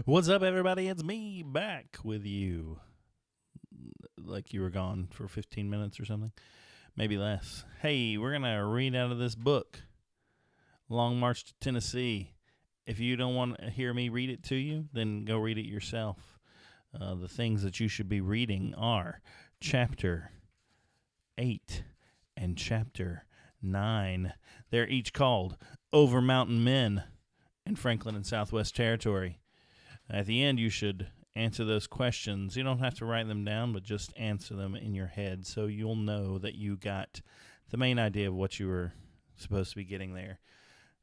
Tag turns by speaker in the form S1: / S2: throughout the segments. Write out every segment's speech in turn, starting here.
S1: What's up, everybody? It's me back with you. Like you were gone for 15 minutes or something, maybe less. Hey, we're going to read out of this book, Long March to Tennessee. If you don't want to hear me read it to you, then go read it yourself. The things that you should be reading are Chapter 8 and Chapter 9. They're each called Over Mountain Men in Franklin and Southwest Territory. At the end, you should answer those questions. You don't have to write them down, but just answer them in your head so you'll know that you got the main idea of what you were supposed to be getting there.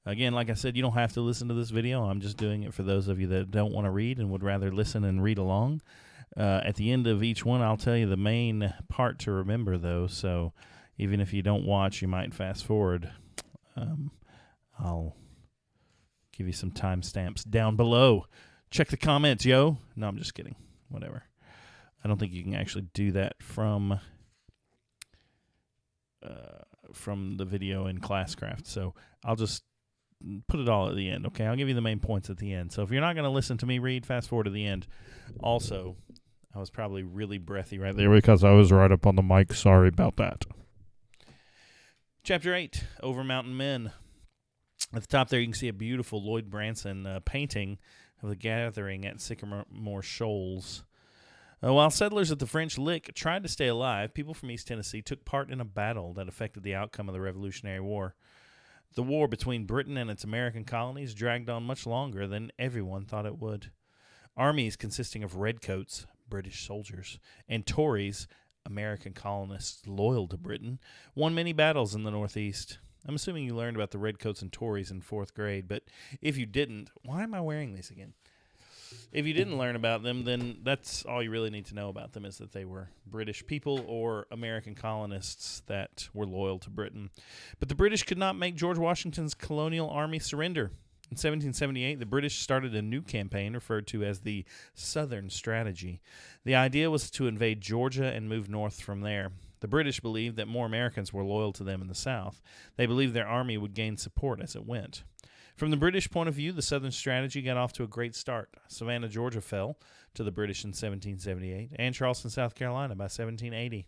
S1: Again, like I said, you don't have to listen to this video. I'm just doing it for those of you that don't want to read and would rather listen and read along. At the end of each one, I'll tell you the main part to remember, though. So even if you don't watch, you might fast forward. I'll give you some timestamps down below. Check the comments, yo. No, I'm just kidding. Whatever. I don't think you can actually do that from the video in Classcraft. So I'll just put it all at the end, okay? I'll give you the main points at the end. So if you're not going to listen to me read, fast forward to the end. Also, I was probably really breathy right there because I was right up on the mic. Sorry about that. Chapter 8, Over Mountain Men. At the top there, you can see a beautiful Lloyd Branson painting of the gathering at Sycamore Shoals. While settlers at the French Lick tried to stay alive, people from East Tennessee took part in a battle that affected the outcome of the Revolutionary War. The war between Britain and its American colonies dragged on much longer than everyone thought it would. Armies consisting of redcoats, British soldiers, and Tories, American colonists loyal to Britain, won many battles in the Northeast. I'm assuming you learned about the Redcoats and Tories in 4th grade, but if you didn't, why am I wearing these again? If you didn't learn about them, then that's all you really need to know about them, is that they were British people or American colonists that were loyal to Britain. But the British could not make George Washington's colonial army surrender. In 1778, the British started a new campaign referred to as the Southern Strategy. The idea was to invade Georgia and move north from there. The British believed that more Americans were loyal to them in the South. They believed their army would gain support as it went. From the British point of view, the Southern Strategy got off to a great start. Savannah, Georgia fell to the British in 1778, and Charleston, South Carolina by 1780.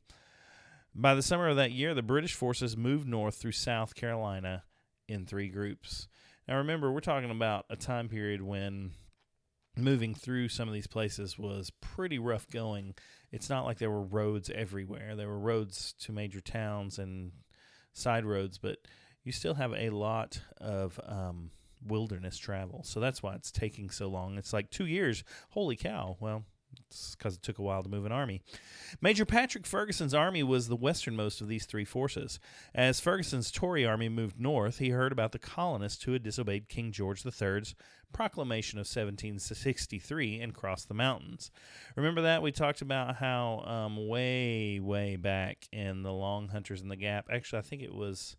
S1: By the summer of that year, the British forces moved north through South Carolina in 3 groups. Now remember, we're talking about a time period when moving through some of these places was pretty rough going. It's not like there were roads everywhere. There were roads to major towns and side roads, but you still have a lot of wilderness travel. So that's why it's taking so long. It's like 2 years. Holy cow. Well, it's because it took a while to move an army. Major Patrick Ferguson's army was the westernmost of these 3 forces. As Ferguson's Tory army moved north, he heard about the colonists who had disobeyed King George III's proclamation of 1763 and crossed the mountains. Remember that? We talked about how way back in the Long Hunters in the Gap, actually I think it was,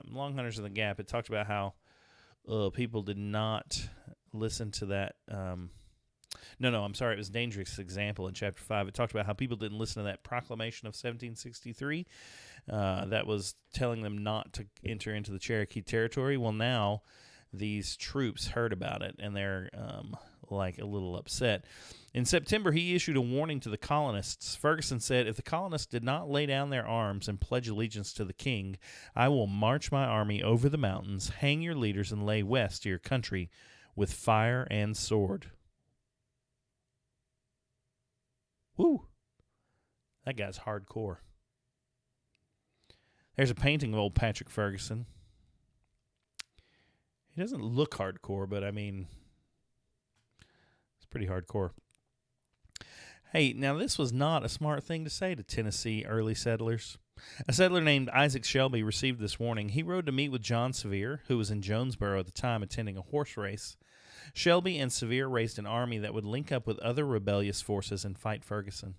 S1: Long Hunters in the Gap, it talked about how people did not listen to that. I'm sorry. It was Dangerous Example in Chapter 5. It talked about how people didn't listen to that proclamation of 1763 that was telling them not to enter into the Cherokee territory. Well, now these troops heard about it, and they're a little upset. In September, he issued a warning to the colonists. Ferguson said, "If the colonists did not lay down their arms and pledge allegiance to the king, I will march my army over the mountains, hang your leaders, and lay west to your country with fire and sword." Woo! That guy's hardcore. There's a painting of old Patrick Ferguson. He doesn't look hardcore, but I mean, it's pretty hardcore. Hey, now this was not a smart thing to say to Tennessee early settlers. A settler named Isaac Shelby received this warning. He rode to meet with John Sevier, who was in Jonesboro at the time attending a horse race. Shelby and Sevier raised an army that would link up with other rebellious forces and fight Ferguson.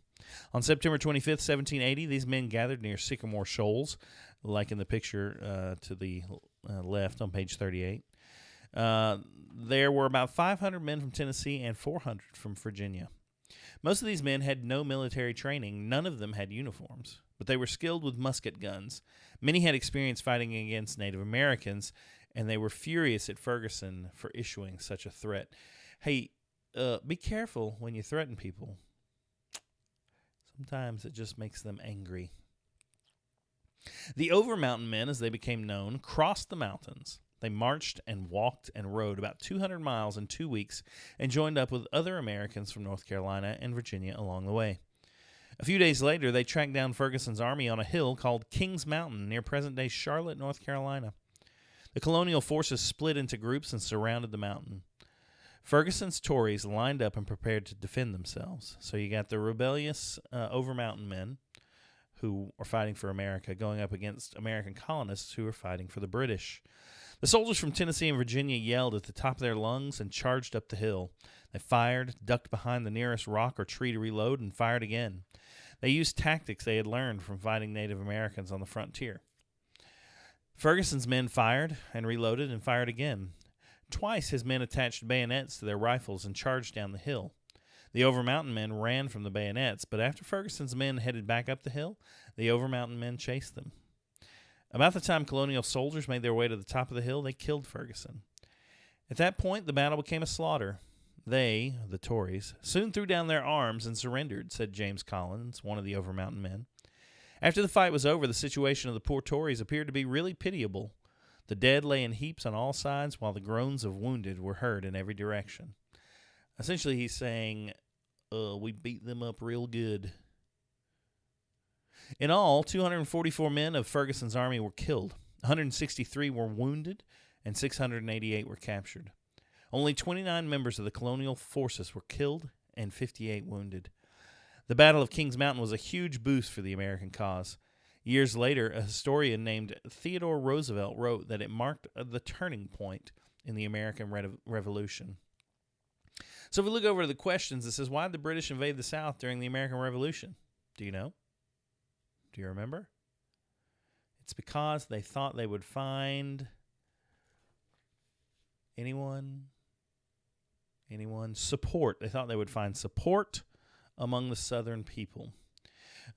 S1: On September 25th, 1780, these men gathered near Sycamore Shoals, like in the picture to the left on page 38. There were about 500 men from Tennessee and 400 from Virginia. Most of these men had no military training. None of them had uniforms, but they were skilled with musket guns. Many had experience fighting against Native Americans, and they were furious at Ferguson for issuing such a threat. Hey, be careful when you threaten people. Sometimes it just makes them angry. The Overmountain Men, as they became known, crossed the mountains. They marched and walked and rode about 200 miles in 2 weeks and joined up with other Americans from North Carolina and Virginia along the way. A few days later, they tracked down Ferguson's army on a hill called Kings Mountain near present-day Charlotte, North Carolina. The colonial forces split into groups and surrounded the mountain. Ferguson's Tories lined up and prepared to defend themselves. So you got the rebellious Overmountain Men who are fighting for America going up against American colonists who are fighting for the British. The soldiers from Tennessee and Virginia yelled at the top of their lungs and charged up the hill. They fired, ducked behind the nearest rock or tree to reload, and fired again. They used tactics they had learned from fighting Native Americans on the frontier. Ferguson's men fired and reloaded and fired again. Twice his men attached bayonets to their rifles and charged down the hill. The Overmountain Men ran from the bayonets, but after Ferguson's men headed back up the hill, the Overmountain Men chased them. About the time colonial soldiers made their way to the top of the hill, they killed Ferguson. At that point, the battle became a slaughter. They, the Tories, soon threw down their arms and surrendered, said James Collins, one of the Overmountain Men. After the fight was over, the situation of the poor Tories appeared to be really pitiable. The dead lay in heaps on all sides, while the groans of wounded were heard in every direction. Essentially, he's saying, we beat them up real good. In all, 244 men of Ferguson's army were killed, 163 were wounded, and 688 were captured. Only 29 members of the colonial forces were killed and 58 wounded. The Battle of Kings Mountain was a huge boost for the American cause. Years later, a historian named Theodore Roosevelt wrote that it marked the turning point in the American Revolution. So if we look over to the questions, it says, why did the British invade the South during the American Revolution? Do you know? Do you remember? It's because they thought they would find anyone support. They thought they would find support among the Southern people.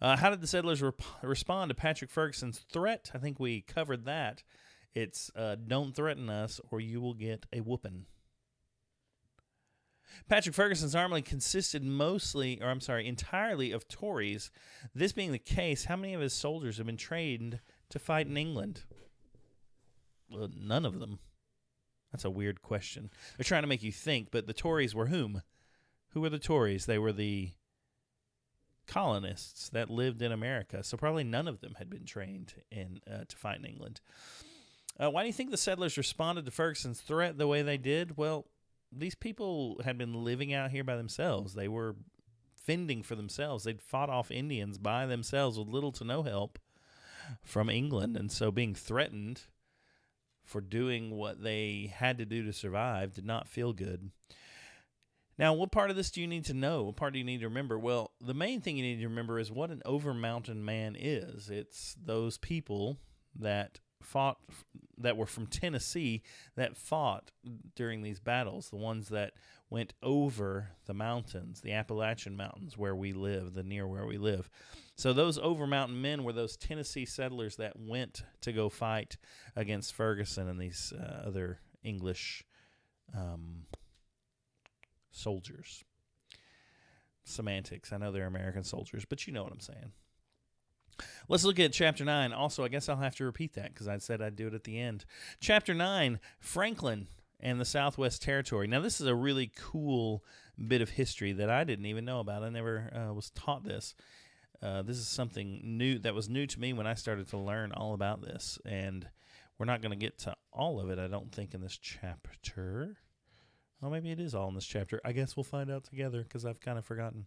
S1: How did the settlers respond to Patrick Ferguson's threat? I think we covered that. It's don't threaten us or you will get a whooping. Patrick Ferguson's army consisted entirely of Tories. This being the case, how many of his soldiers have been trained to fight in England? Well, none of them. That's a weird question. They're trying to make you think, but the Tories were whom? Who were the Tories? They were the colonists that lived in America, so probably none of them had been trained to fight in England. Why do you think the settlers responded to Ferguson's threat the way they did? Well, these people had been living out here by themselves. They were fending for themselves. They'd fought off Indians by themselves with little to no help from England, and so being threatened for doing what they had to do to survive did not feel good. Now, what part of this do you need to know? What part do you need to remember? Well, the main thing you need to remember is what an Overmountain Man is. It's those people that were from Tennessee that fought during these battles, the ones that went over the mountains, the Appalachian Mountains where we live, near where we live. So those Overmountain Men were those Tennessee settlers that went to go fight against Ferguson and these other English soldiers. Semantics. I know they're American soldiers, but you know what I'm saying. Let's look at Chapter 9. Also, I guess I'll have to repeat that because I said I'd do it at the end. Chapter 9, Franklin and the Southwest Territory. Now, this is a really cool bit of history that I didn't even know about. I never was taught this. This is something new that was new to me when I started to learn all about this. And we're not going to get to all of it, I don't think, in this chapter. Well, maybe it is all in this chapter. I guess we'll find out together because I've kind of forgotten.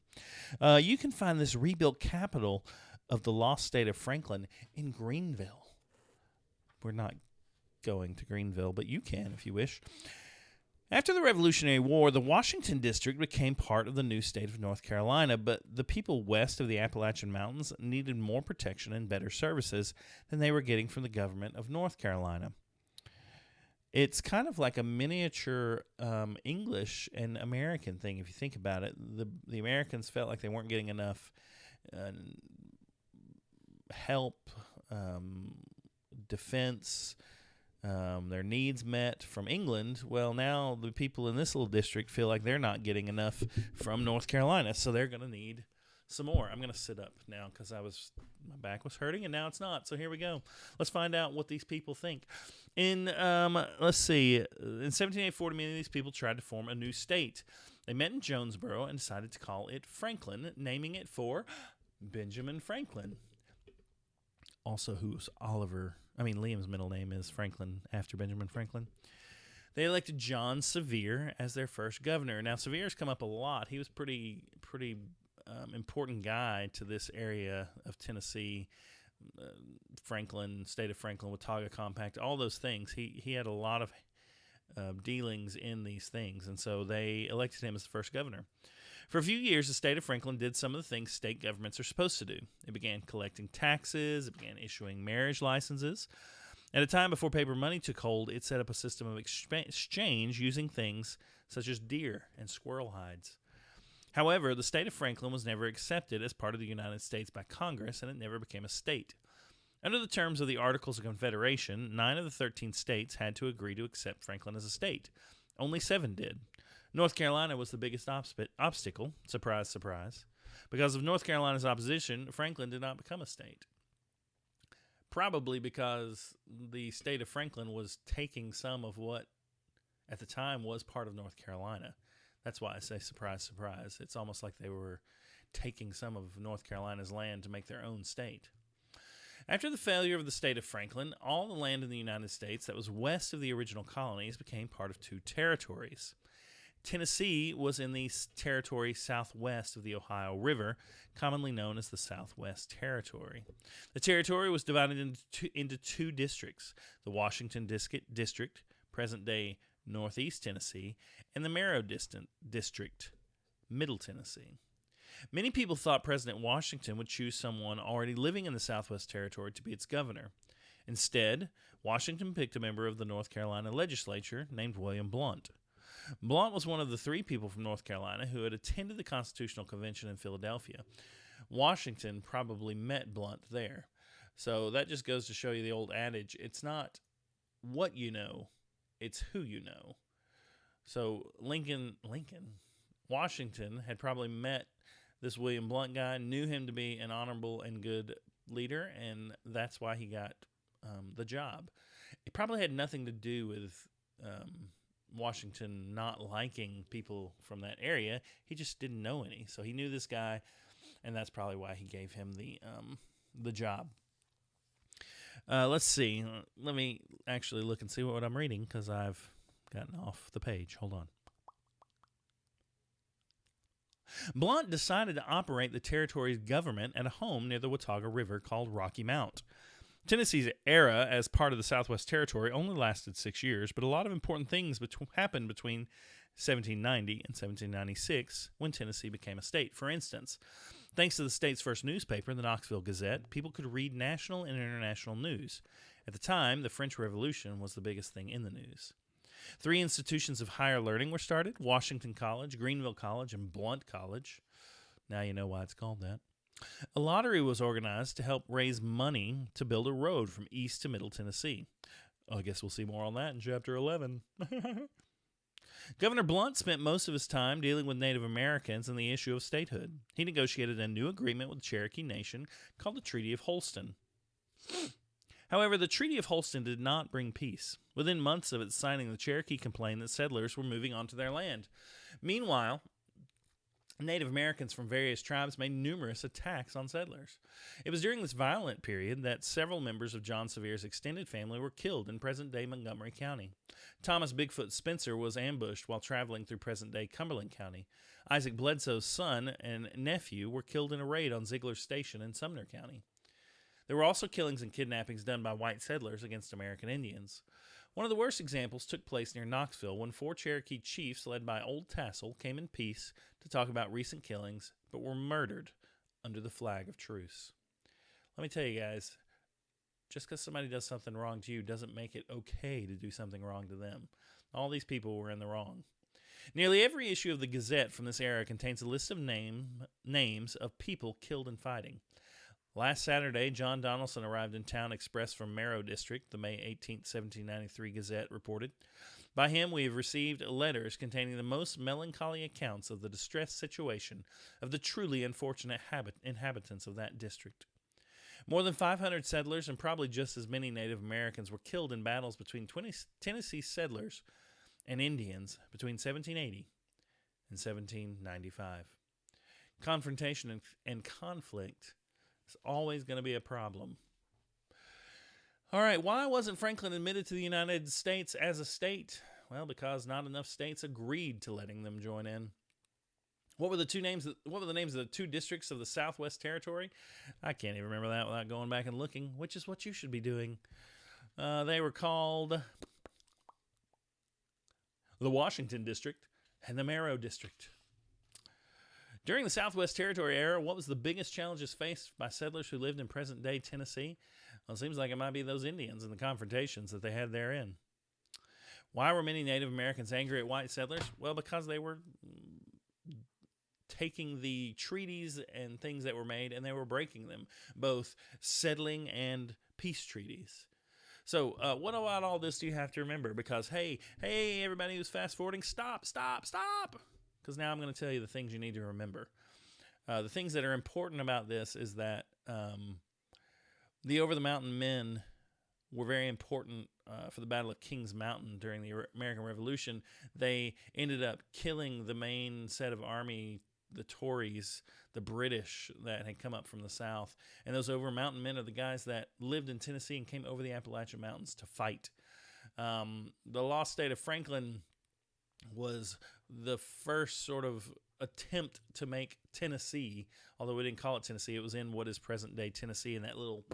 S1: You can find this rebuilt capital of the lost state of Franklin in Greenville. We're not going to Greenville, but you can if you wish. After the Revolutionary War, the Washington District became part of the new state of North Carolina, but the people west of the Appalachian Mountains needed more protection and better services than they were getting from the government of North Carolina. It's kind of like a miniature English and American thing, if you think about it. The Americans felt like they weren't getting enough help, defense, their needs met from England. Well, now the people in this little district feel like they're not getting enough from North Carolina, so they're going to need some more. I'm going to sit up now because my back was hurting, and now it's not. So here we go. Let's find out what these people think. Let's see. In 1784, many of these people tried to form a new state. They met in Jonesboro and decided to call it Franklin, naming it for Benjamin Franklin. Also, Liam's middle name is Franklin after Benjamin Franklin. They elected John Sevier as their first governor. Now, Sevier's come up a lot. He was pretty important guy to this area of Tennessee, Franklin, state of Franklin, Watauga Compact, all those things. He had a lot of dealings in these things, and so they elected him as the first governor. For a few years, the state of Franklin did some of the things state governments are supposed to do. It began collecting taxes. It began issuing marriage licenses. At a time before paper money took hold, it set up a system of exchange using things such as deer and squirrel hides. However, the state of Franklin was never accepted as part of the United States by Congress, and it never became a state. Under the terms of the Articles of Confederation, 9 of the 13 states had to agree to accept Franklin as a state. Only 7 did. North Carolina was the biggest obstacle, surprise, surprise. Because of North Carolina's opposition, Franklin did not become a state. Probably because the state of Franklin was taking some of what, at the time, was part of North Carolina. That's why I say surprise, surprise. It's almost like they were taking some of North Carolina's land to make their own state. After the failure of the state of Franklin, all the land in the United States that was west of the original colonies became part of 2 territories. Tennessee was in the territory southwest of the Ohio River, commonly known as the Southwest Territory. The territory was divided into 2 districts, the Washington District, present-day Northeast Tennessee, and the Marrow District, Middle Tennessee. Many people thought President Washington would choose someone already living in the Southwest Territory to be its governor. Instead, Washington picked a member of the North Carolina legislature named William Blount. Blount was one of the 3 people from North Carolina who had attended the Constitutional Convention in Philadelphia. Washington probably met Blount there. So that just goes to show you the old adage, it's not what you know, it's who you know. So Washington had probably met this William Blount guy, knew him to be an honorable and good leader, and that's why he got the job. It probably had nothing to do with Washington not liking people from that area. He just didn't know any, so he knew this guy, and that's probably why he gave him the job. Let's see. Let me actually look and see what I'm reading because I've gotten off the page. Hold on. Blount decided to operate the territory's government at a home near the Watauga River called Rocky Mount. Tennessee's era as part of the Southwest Territory only lasted 6 years, but a lot of important things happened between 1790 and 1796 when Tennessee became a state. For instance, thanks to the state's first newspaper, the Knoxville Gazette, people could read national and international news. At the time, the French Revolution was the biggest thing in the news. 3 institutions of higher learning were started: Washington College, Greenville College, and Blount College. Now you know why it's called that. A lottery was organized to help raise money to build a road from east to middle Tennessee. I guess we'll see more on that in Chapter 11. Governor Blount spent most of his time dealing with Native Americans and the issue of statehood. He negotiated a new agreement with the Cherokee Nation called the Treaty of Holston. However, the Treaty of Holston did not bring peace. Within months of its signing, the Cherokee complained that settlers were moving onto their land. Meanwhile, Native Americans from various tribes made numerous attacks on settlers. It was during this violent period that several members of John Sevier's extended family were killed in present-day Montgomery County. Thomas Bigfoot Spencer was ambushed while traveling through present-day Cumberland County. Isaac Bledsoe's son and nephew were killed in a raid on Ziegler's Station in Sumner County. There were also killings and kidnappings done by white settlers against American Indians. One of the worst examples took place near Knoxville when 4 Cherokee chiefs led by Old Tassel came in peace to talk about recent killings, but were murdered under the flag of truce. Let me tell you guys, just because somebody does something wrong to you doesn't make it okay to do something wrong to them. All these people were in the wrong. Nearly every issue of the Gazette from this era contains a list of names of people killed in fighting. Last Saturday, John Donaldson arrived in town express from Marrow District, the May 18, 1793 Gazette reported. By him, we have received letters containing the most melancholy accounts of the distressed situation of the truly unfortunate inhabitants of that district. More than 500 settlers and probably just as many Native Americans were killed in battles between Tennessee settlers and Indians between 1780 and 1795. Confrontation and conflict is always going to be a problem. All right, why wasn't Franklin admitted to the United States as a state? Well, because not enough states agreed to letting them join in. What were the names of the two districts of the Southwest Territory? I can't even remember that without going back and looking, which is what you should be doing. They were called the Washington District and the Marrow District. During the Southwest Territory era, what was the biggest challenges faced by settlers who lived in present-day Tennessee? Well, it seems like it might be those Indians and the confrontations that they had therein. Why were many Native Americans angry at white settlers? Well, because they were taking the treaties and things that were made and they were breaking them, both settling and peace treaties. So what about all this do you have to remember? Because, hey, everybody who's fast-forwarding, stop. Because now I'm going to tell you the things you need to remember. The things that are important about this is that the over-the-mountain men were very important for the Battle of Kings Mountain during the American Revolution. They ended up killing the main set of army, the Tories, the British that had come up from the South. And those over-mountain men are the guys that lived in Tennessee and came over the Appalachian Mountains to fight. The lost state of Franklin was the first sort of attempt to make Tennessee, although we didn't call it Tennessee, it was in what is present-day Tennessee in that little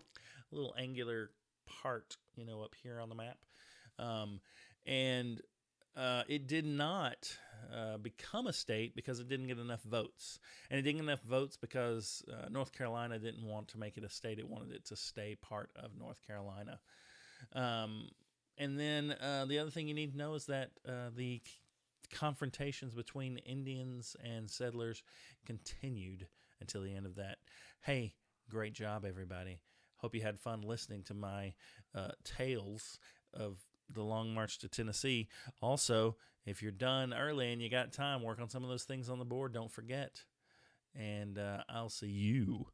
S1: angular part, up here on the map. It did not become a state because it didn't get enough votes. And it didn't get enough votes because North Carolina didn't want to make it a state. It wanted it to stay part of North Carolina. And then the other thing you need to know is that the confrontations between Indians and settlers continued until the end of that. Hey, great job, everybody. Hope you had fun listening to my tales of the Long March to Tennessee. Also, if you're done early and you got time, work on some of those things on the board. Don't forget. And I'll see you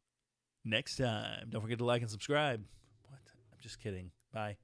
S1: next time. Don't forget to like and subscribe. What? I'm just kidding. Bye.